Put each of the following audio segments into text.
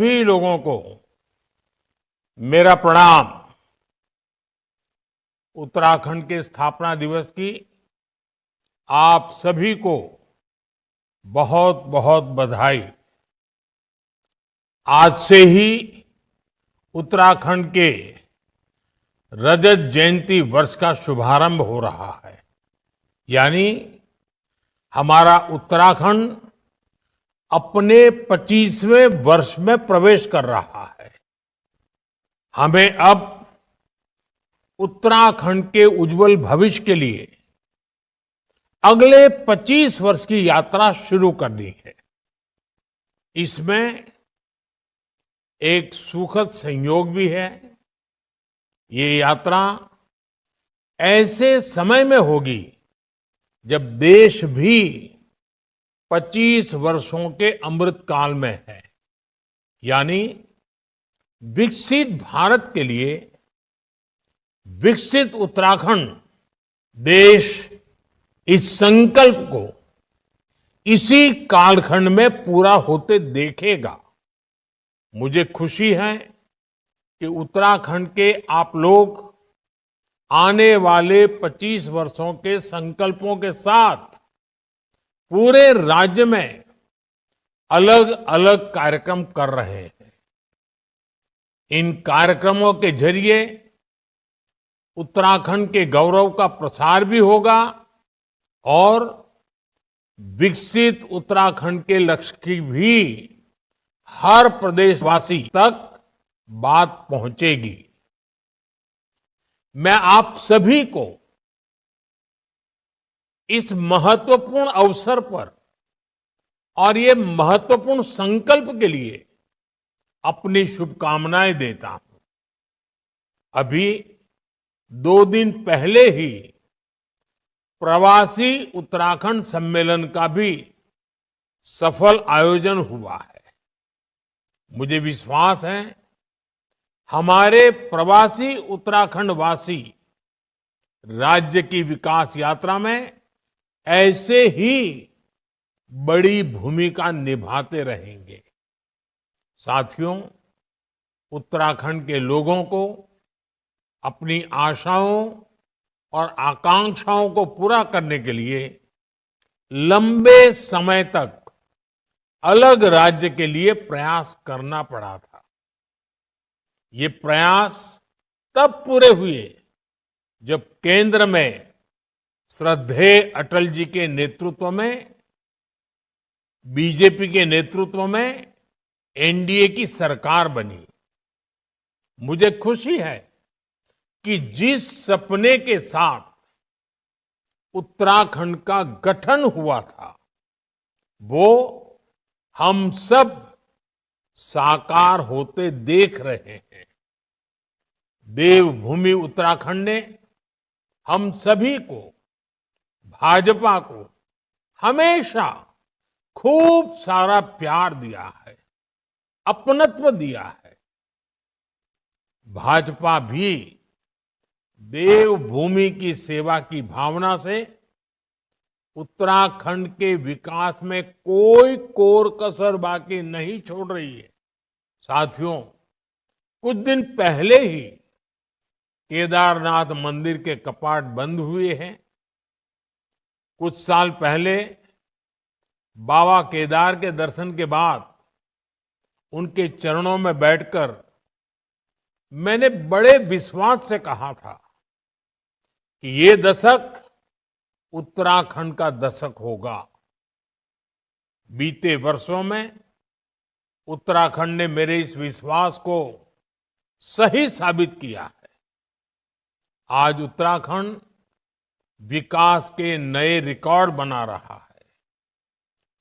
सभी लोगों को मेरा प्रणाम। उत्तराखंड के स्थापना दिवस की आप सभी को बहुत बहुत बधाई। आज से ही उत्तराखंड के रजत जयंती वर्ष का शुभारंभ हो रहा है। यानी हमारा उत्तराखंड अपने 25वें वर्ष में प्रवेश कर रहा है। हमें अब उत्तराखंड के उज्जवल भविष्य के लिए अगले 25 वर्ष की यात्रा शुरू करनी है। इसमें एक सुखद संयोग भी है। ये यात्रा ऐसे समय में होगी जब देश भी 25 वर्षों के अमृत काल में है। यानी विकसित भारत के लिए विकसित उत्तराखंड देश इस संकल्प को इसी कालखंड में पूरा होते देखेगा। मुझे खुशी है कि उत्तराखंड के आप लोग आने वाले 25 वर्षों के संकल्पों के साथ पूरे राज्य में अलग अलग कार्यक्रम कर रहे हैं। इन कार्यक्रमों के जरिए उत्तराखंड के गौरव का प्रसार भी होगा और विकसित उत्तराखंड के लक्ष्य की भी हर प्रदेशवासी तक बात पहुंचेगी। मैं आप सभी को इस महत्वपूर्ण अवसर पर और ये महत्वपूर्ण संकल्प के लिए अपनी शुभकामनाएं देता हूं। अभी 2 दिन पहले ही प्रवासी उत्तराखंड सम्मेलन का भी सफल आयोजन हुआ है। मुझे विश्वास है हमारे प्रवासी उत्तराखंड वासी राज्य की विकास यात्रा में ऐसे ही बड़ी भूमिका निभाते रहेंगे। साथियों, उत्तराखंड के लोगों को अपनी आशाओं और आकांक्षाओं को पूरा करने के लिए लंबे समय तक अलग राज्य के लिए प्रयास करना पड़ा था। ये प्रयास तब पूरे हुए जब केंद्र में श्रद्धेय अटल जी के नेतृत्व में, बीजेपी के नेतृत्व में एनडीए की सरकार बनी। मुझे खुशी है कि जिस सपने के साथ उत्तराखंड का गठन हुआ था वो हम सब साकार होते देख रहे हैं। देवभूमि उत्तराखंड ने हम सभी को, भाजपा को हमेशा खूब सारा प्यार दिया है, अपनत्व दिया है। भाजपा भी देवभूमि की सेवा की भावना से उत्तराखंड के विकास में कोई कोर कसर बाकी नहीं छोड़ रही है। साथियों, कुछ दिन पहले ही केदारनाथ मंदिर के कपाट बंद हुए हैं। कुछ साल पहले बाबा केदार के दर्शन के बाद उनके चरणों में बैठकर मैंने बड़े विश्वास से कहा था कि ये दशक उत्तराखंड का दशक होगा। बीते वर्षों में उत्तराखंड ने मेरे इस विश्वास को सही साबित किया है। आज उत्तराखंड विकास के नए रिकॉर्ड बना रहा है,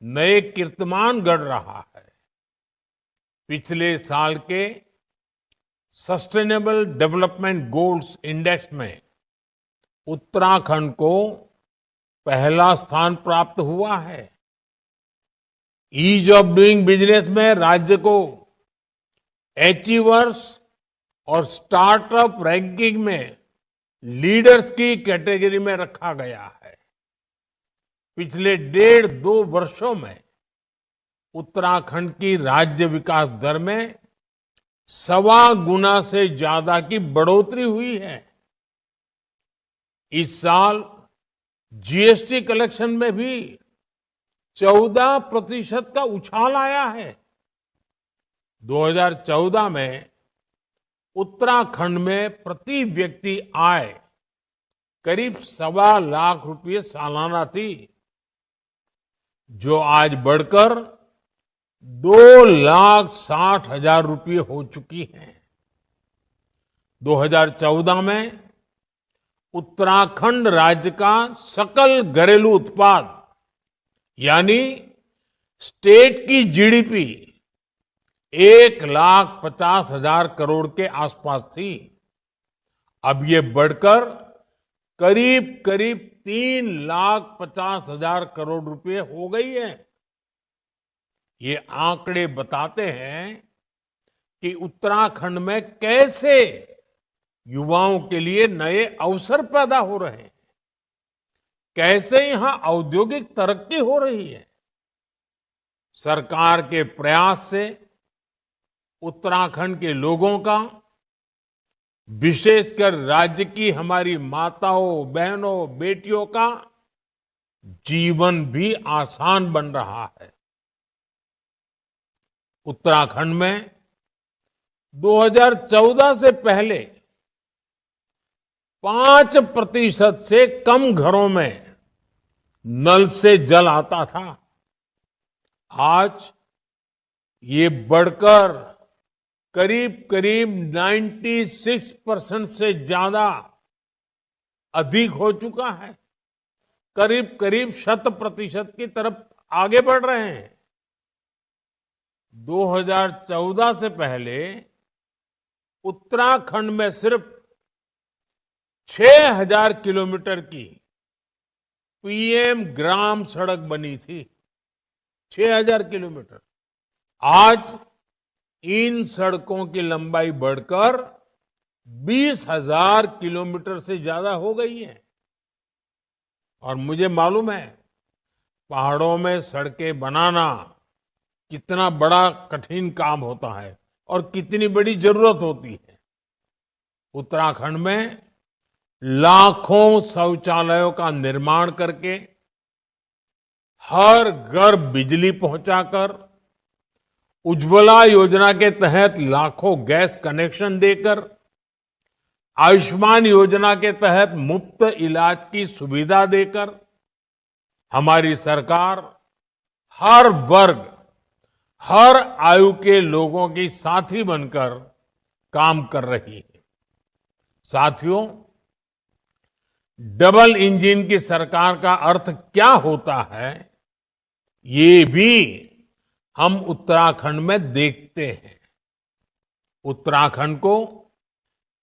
नए कीर्तिमान गढ़ रहा है। पिछले साल के सस्टेनेबल डेवलपमेंट गोल्स इंडेक्स में उत्तराखंड को पहला स्थान प्राप्त हुआ है। ईज ऑफ डूइंग बिजनेस में राज्य को अचीवर्स और स्टार्टअप रैंकिंग में लीडर्स की कैटेगरी में रखा गया है। पिछले 1.5-2 वर्षों में उत्तराखंड की राज्य विकास दर में 1.25 गुना से ज्यादा की बढ़ोतरी हुई है। इस साल जीएसटी कलेक्शन में भी 14% का उछाल आया है। 2014 में उत्तराखंड में प्रति व्यक्ति आय करीब 1.25 लाख रुपए सालाना थी, जो आज बढ़कर 2,60,000 रुपये हो चुकी है। 2014 में उत्तराखंड राज्य का सकल घरेलू उत्पाद यानी स्टेट की जीडीपी 1,50,000 करोड़ के आसपास थी। अब ये बढ़कर करीब करीब 3,50,000 करोड़ रुपए हो गई है। ये आंकड़े बताते हैं कि उत्तराखंड में कैसे युवाओं के लिए नए अवसर पैदा हो रहे हैं, कैसे यहां औद्योगिक तरक्की हो रही है। सरकार के प्रयास से उत्तराखंड के लोगों का, विशेषकर राज्य की हमारी माताओं, बहनों, बेटियों का जीवन भी आसान बन रहा है। उत्तराखंड में 2014 से पहले 5% से कम घरों में नल से जल आता था। आज ये बढ़कर करीब करीब 96% से ज्यादा अधिक हो चुका है। करीब करीब 100% की तरफ आगे बढ़ रहे हैं। 2014 से पहले उत्तराखंड में सिर्फ 6,000 किलोमीटर की पीएम ग्राम सड़क बनी थी। 6,000 किलोमीटर। आज इन सड़कों की लंबाई बढ़कर 20,000 किलोमीटर से ज्यादा हो गई है। और मुझे मालूम है पहाड़ों में सड़कें बनाना कितना बड़ा कठिन काम होता है और कितनी बड़ी जरूरत होती है। उत्तराखंड में लाखों शौचालयों का निर्माण करके, हर घर बिजली पहुंचाकर, उज्ज्वला योजना के तहत लाखों गैस कनेक्शन देकर, आयुष्मान योजना के तहत मुफ्त इलाज की सुविधा देकर हमारी सरकार हर वर्ग, हर आयु के लोगों की साथी बनकर काम कर रही है। साथियों, डबल इंजन की सरकार का अर्थ क्या होता है, ये भी हम उत्तराखंड में देखते हैं। उत्तराखंड को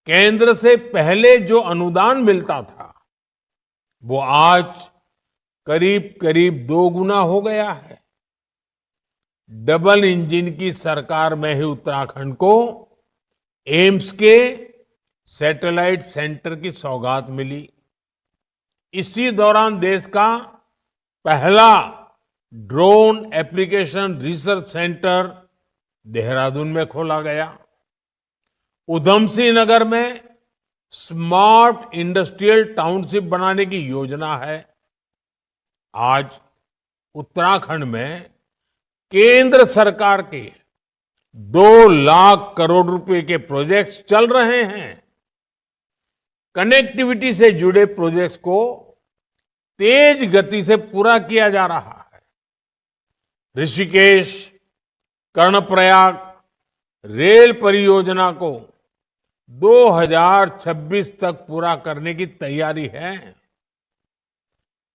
केंद्र से पहले जो अनुदान मिलता था, वो आज करीब करीब 2 गुना हो गया है। डबल इंजन की सरकार में ही उत्तराखंड को एम्स के सैटेलाइट सेंटर की सौगात मिली। इसी दौरान देश का पहला drone application research centre Dehradun में खोला गया। उधम सिंह नगर में स्मार्ट इंडस्ट्रियल टाउनशिप बनाने की योजना है। आज उत्तराखंड में केंद्र सरकार के 2 लाख करोड़ रुपए के प्रोजेक्ट्स चल रहे हैं। कनेक्टिविटी से जुड़े प्रोजेक्ट्स को तेज गति से पूरा किया जा रहा है। ऋषिकेश, कर्णप्रयाग रेल परियोजना को 2026 तक पूरा करने की तैयारी है।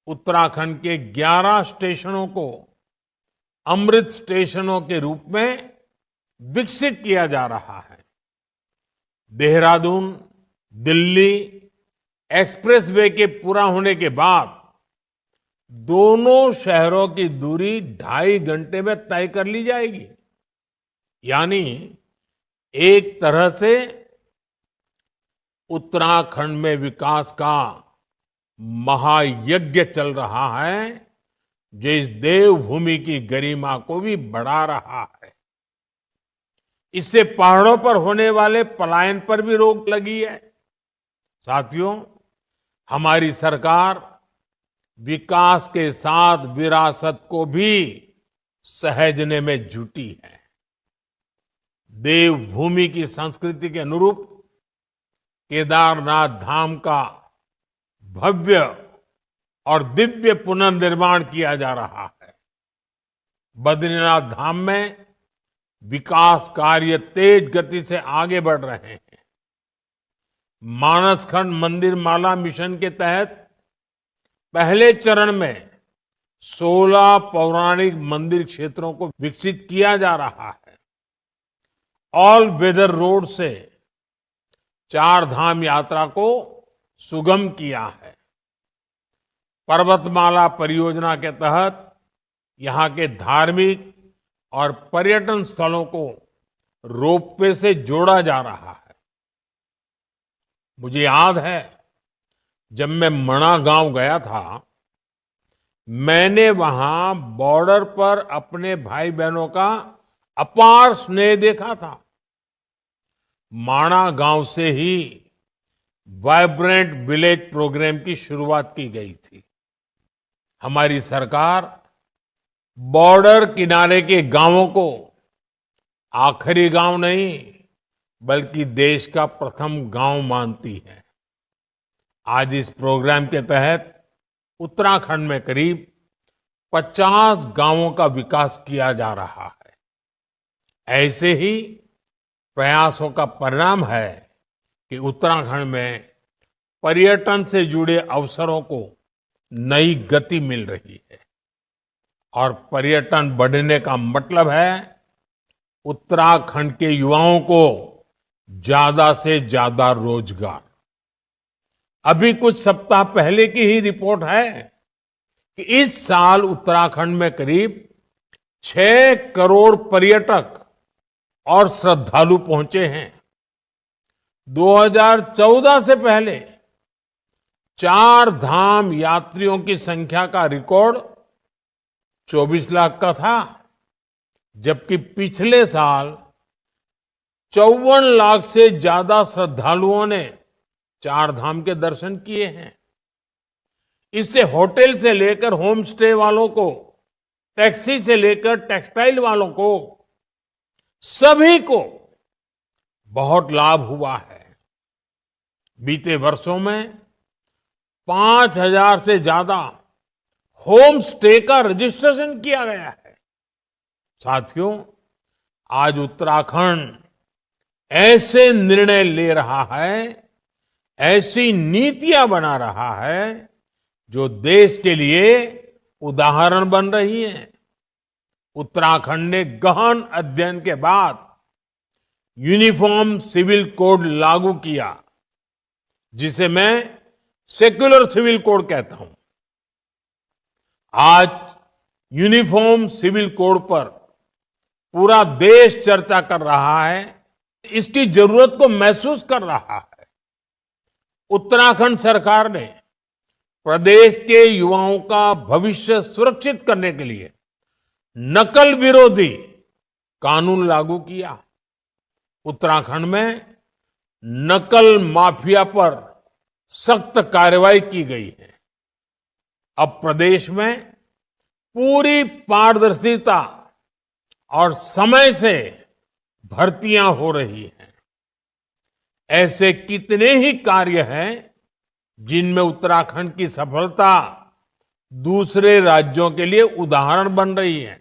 उत्तराखंड के 11 स्टेशनों को अमृत स्टेशनों के रूप में विकसित किया जा रहा है। देहरादून दिल्ली एक्सप्रेसवे के पूरा होने के बाद दोनों शहरों की दूरी 2.5 घंटे में तय कर ली जाएगी। यानी एक तरह से उत्तराखंड में विकास का महायज्ञ चल रहा है, जो इस देवभूमि की गरिमा को भी बढ़ा रहा है। इससे पहाड़ों पर होने वाले पलायन पर भी रोक लगी है। साथियों, हमारी सरकार विकास के साथ विरासत को भी सहेजने में जुटी है। देवभूमि की संस्कृति के अनुरूप केदारनाथ धाम का भव्य और दिव्य पुनर्निर्माण किया जा रहा है। बद्रीनाथ धाम में विकास कार्य तेज गति से आगे बढ़ रहे हैं। मानसखंड मंदिर माला मिशन के तहत पहले चरण में 16 पौराणिक मंदिर क्षेत्रों को विकसित किया जा रहा है। ऑल वेदर रोड से चार धाम यात्रा को सुगम किया है। पर्वतमाला परियोजना के तहत यहां के धार्मिक और पर्यटन स्थलों को रोपवे से जोड़ा जा रहा है। मुझे याद है, जब मैं मणा गांव गया था, मैंने वहां बॉर्डर पर अपने भाई बहनों का अपार स्नेह देखा था। माणा गांव से ही वाइब्रेंट विलेज प्रोग्राम की शुरुआत की गई थी। हमारी सरकार बॉर्डर किनारे के गांवों को आखिरी गांव नहीं, बल्कि देश का प्रथम गांव मानती है। आज इस प्रोग्राम के तहत उत्तराखंड में करीब 50 गांवों का विकास किया जा रहा है। ऐसे ही प्रयासों का परिणाम है कि उत्तराखंड में पर्यटन से जुड़े अवसरों को नई गति मिल रही है। और पर्यटन बढ़ने का मतलब है उत्तराखंड के युवाओं को ज्यादा से ज्यादा रोजगार। अभी कुछ सप्ताह पहले की ही रिपोर्ट है कि इस साल उत्तराखंड में करीब 6 करोड़ पर्यटक और श्रद्धालु पहुंचे हैं। 2014 से पहले 4 धाम यात्रियों की संख्या का रिकॉर्ड 24 लाख का था, जबकि पिछले साल 54 लाख से ज्यादा श्रद्धालुओं ने 4 धाम के दर्शन किए हैं। इससे होटल से लेकर होम स्टे वालों को, टैक्सी से लेकर टेक्सटाइल वालों को, सभी को बहुत लाभ हुआ है। बीते वर्षों में 5,000 से ज्यादा होम स्टे का रजिस्ट्रेशन किया गया है। साथियों, आज उत्तराखंड ऐसे निर्णय ले रहा है, ऐसी नीतियां बना रहा है जो देश के लिए उदाहरण बन रही हैं। उत्तराखंड ने गहन अध्ययन के बाद यूनिफॉर्म सिविल कोड लागू किया, जिसे मैं सेक्युलर सिविल कोड कहता हूं। आज यूनिफॉर्म सिविल कोड पर पूरा देश चर्चा कर रहा है, इसकी जरूरत को महसूस कर रहा है। उत्तराखंड सरकार ने प्रदेश के युवाओं का भविष्य सुरक्षित करने के लिए नकल विरोधी कानून लागू किया। उत्तराखंड में नकल माफिया पर सख्त कार्रवाई की गई है। अब प्रदेश में पूरी पारदर्शिता और समय से भर्तियां हो रही हैं। ऐसे कितने ही कार्य हैं जिनमें उत्तराखंड की सफलता दूसरे राज्यों के लिए उदाहरण बन रही है।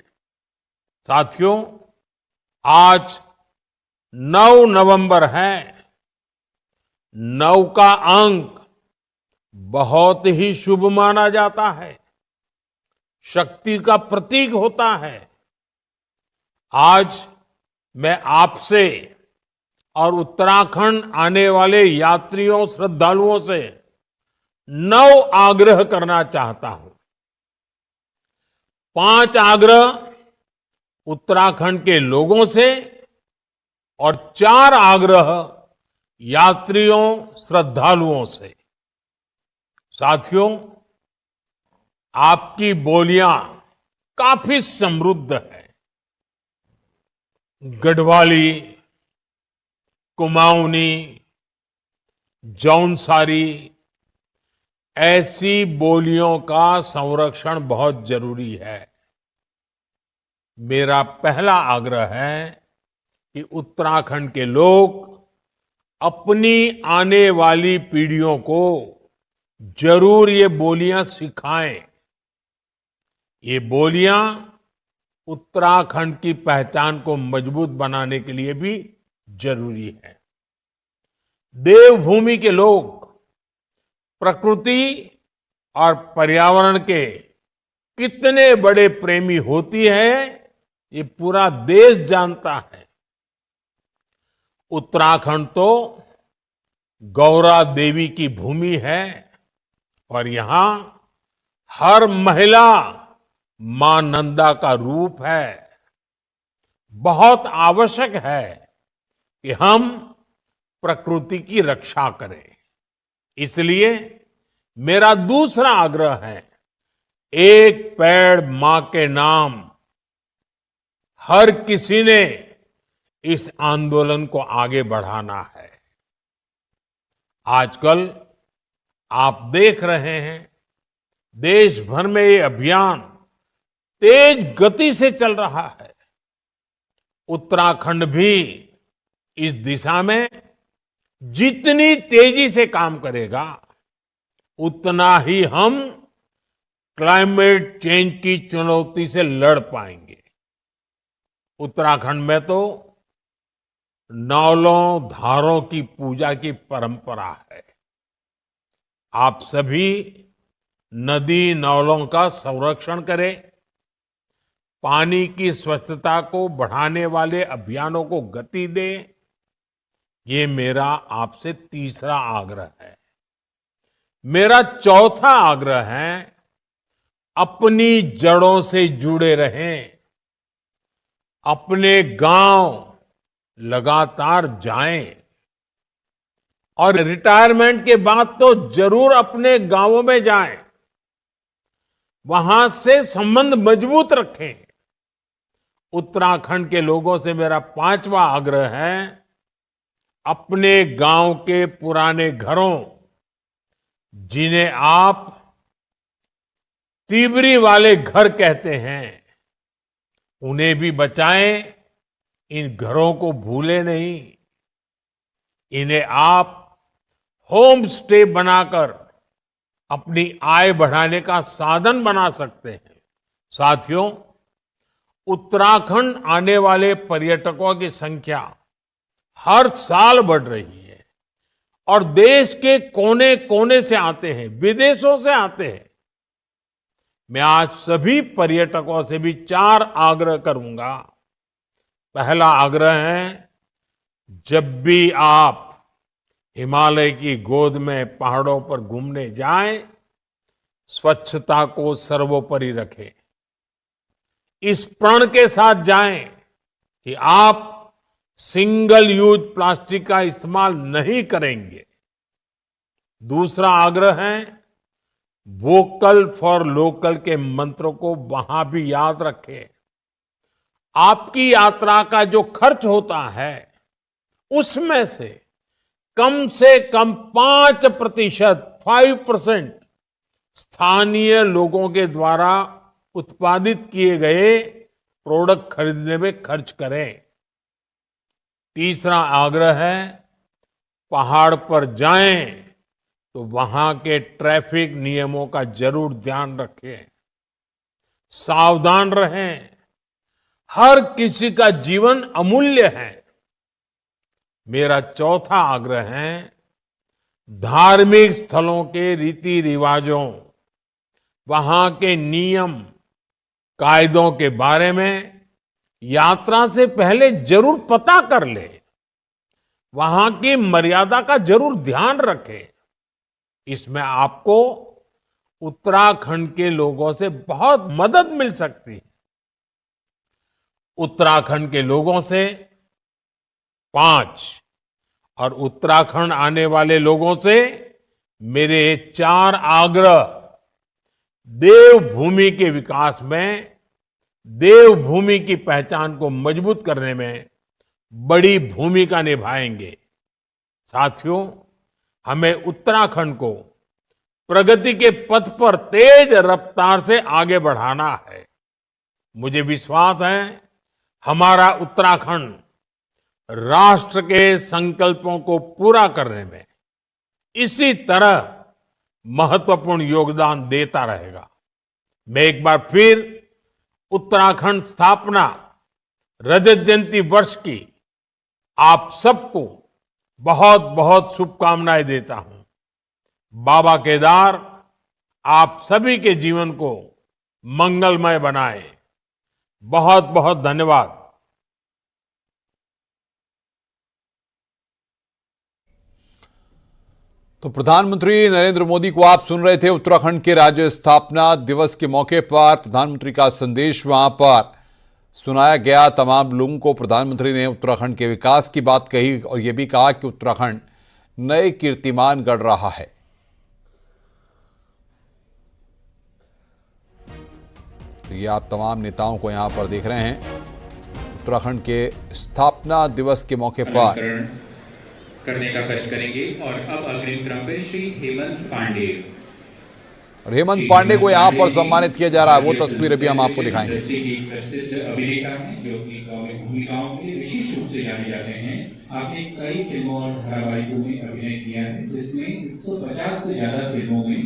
साथियों, आज 9 नवंबर है। 9 का अंक बहुत ही शुभ माना जाता है, शक्ति का प्रतीक होता है। आज मैं आपसे और उत्तराखंड आने वाले यात्रियों, श्रद्धालुओं से 9 आग्रह करना चाहता हूं। 5 आग्रह उत्तराखंड के लोगों से और 4 आग्रह यात्रियों, श्रद्धालुओं से। साथियों, आपकी बोलियां काफी समृद्ध है। गढ़वाली, कुमाऊनी, जौनसारी ऐसी बोलियों का संरक्षण बहुत जरूरी है। मेरा पहला आग्रह है कि उत्तराखंड के लोग अपनी आने वाली पीढ़ियों को जरूर ये बोलियां सिखाएं। ये बोलियां उत्तराखंड की पहचान को मजबूत बनाने के लिए भी जरूरी है। देवभूमि के लोग प्रकृति और पर्यावरण के कितने बड़े प्रेमी होती है, ये पूरा देश जानता है। उत्तराखंड तो गौरा देवी की भूमि है और यहां हर महिला मां नंदा का रूप है। बहुत आवश्यक है कि हम प्रकृति की रक्षा करें। इसलिए मेरा दूसरा आग्रह है, एक पेड़ मां के नाम। हर किसी ने इस आंदोलन को आगे बढ़ाना है। आजकल आप देख रहे हैं, देश भर में ये अभियान तेज गति से चल रहा है। उत्तराखंड भी इस दिशा में जितनी तेजी से काम करेगा, उतना ही हम क्लाइमेट चेंज की चुनौती से लड़ पाएंगे। उत्तराखंड में तो नौलों धारों की पूजा की परंपरा है। आप सभी नदी नौलों का संरक्षण करें। पानी की स्वच्छता को बढ़ाने वाले अभियानों को गति दें। ये मेरा आपसे तीसरा आग्रह है। मेरा चौथा आग्रह है, अपनी जड़ों से जुड़े रहें। अपने गांव लगातार जाएं और रिटायरमेंट के बाद तो जरूर अपने गांवों में जाएं। वहां से संबंध मजबूत रखें। उत्तराखंड के लोगों से मेरा पांचवा आग्रह है, अपने गांव के पुराने घरों, जिन्हें आप तीवरी वाले घर कहते हैं, उन्हें भी बचाएं। इन घरों को भूले नहीं। इन्हें आप होम स्टे बनाकर अपनी आय बढ़ाने का साधन बना सकते हैं। साथियों, उत्तराखंड आने वाले पर्यटकों की संख्या हर साल बढ़ रही है और देश के कोने कोने से आते हैं, विदेशों से आते हैं। मैं आज सभी पर्यटकों से भी 4 आग्रह करूंगा। पहला आग्रह है, जब भी आप हिमालय की गोद में पहाड़ों पर घूमने जाएं, स्वच्छता को सर्वोपरि रखें। इस प्रण के साथ जाएं कि आप सिंगल यूज प्लास्टिक का इस्तेमाल नहीं करेंगे। दूसरा आग्रह है, वोकल फॉर लोकल के मंत्र को वहां भी याद रखें। आपकी यात्रा का जो खर्च होता है, उसमें से कम 5% स्थानीय लोगों के द्वारा उत्पादित किए गए प्रोडक्ट खरीदने में खर्च करें। तीसरा आग्रह है, पहाड़ पर जाएं तो वहां के ट्रैफिक नियमों का जरूर ध्यान रखें। सावधान रहें। हर किसी का जीवन अमूल्य है। मेरा चौथा आग्रह है, धार्मिक स्थलों के रीति रिवाजों, वहां के नियम कायदों के बारे में यात्रा से पहले जरूर पता कर ले। वहां की मर्यादा का जरूर ध्यान रखें। इसमें आपको उत्तराखंड के लोगों से बहुत मदद मिल सकती है। उत्तराखंड के लोगों से 5 और उत्तराखंड आने वाले लोगों से मेरे 4 आग्रह देवभूमि के विकास में देवभूमि की पहचान को मजबूत करने में बड़ी भूमिका निभाएंगे। साथियों, हमें उत्तराखंड को प्रगति के पथ पर तेज रफ्तार से आगे बढ़ाना है। मुझे विश्वास है हमारा उत्तराखंड राष्ट्र के संकल्पों को पूरा करने में इसी तरह महत्वपूर्ण योगदान देता रहेगा। मैं एक बार फिर उत्तराखंड स्थापना रजत जयंती वर्ष की आप सबको बहुत बहुत शुभकामनाएं देता हूं। बाबा केदार आप सभी के जीवन को मंगलमय बनाए। बहुत बहुत धन्यवाद। तो प्रधानमंत्री नरेंद्र मोदी को आप सुन रहे थे। उत्तराखंड के राज्य स्थापना दिवस के मौके पर प्रधानमंत्री का संदेश वहां पर सुनाया गया। तमाम लोगों को प्रधानमंत्री ने उत्तराखंड के विकास की बात कही और यह भी कहा कि उत्तराखंड नए कीर्तिमान गढ़ रहा है। तो ये आप तमाम नेताओं को यहां पर देख रहे हैं उत्तराखंड के स्थापना दिवस के मौके पर करने का कष्ट करेंगे। और अब अग्रिम क्रम पर श्री हेमंत पांडे। और हेमंत पांडे को यहां पर सम्मानित किया जा रहा है। वो तस्वीर अभी हम आपको दिखाएंगे। प्रसिद्ध अभिनेता हैं जो कि भूमिकाओं के लिए विशेष रूप से जाने जाते हैं। आपने कई फिल्मों और धारावाहिकों में अभिनय किया है, जिसमें 150 से ज्यादा फिल्मों में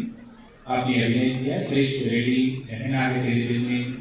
आपने अभिनय किया। क्रिश रेड्डी, जहना है टेलीविजन में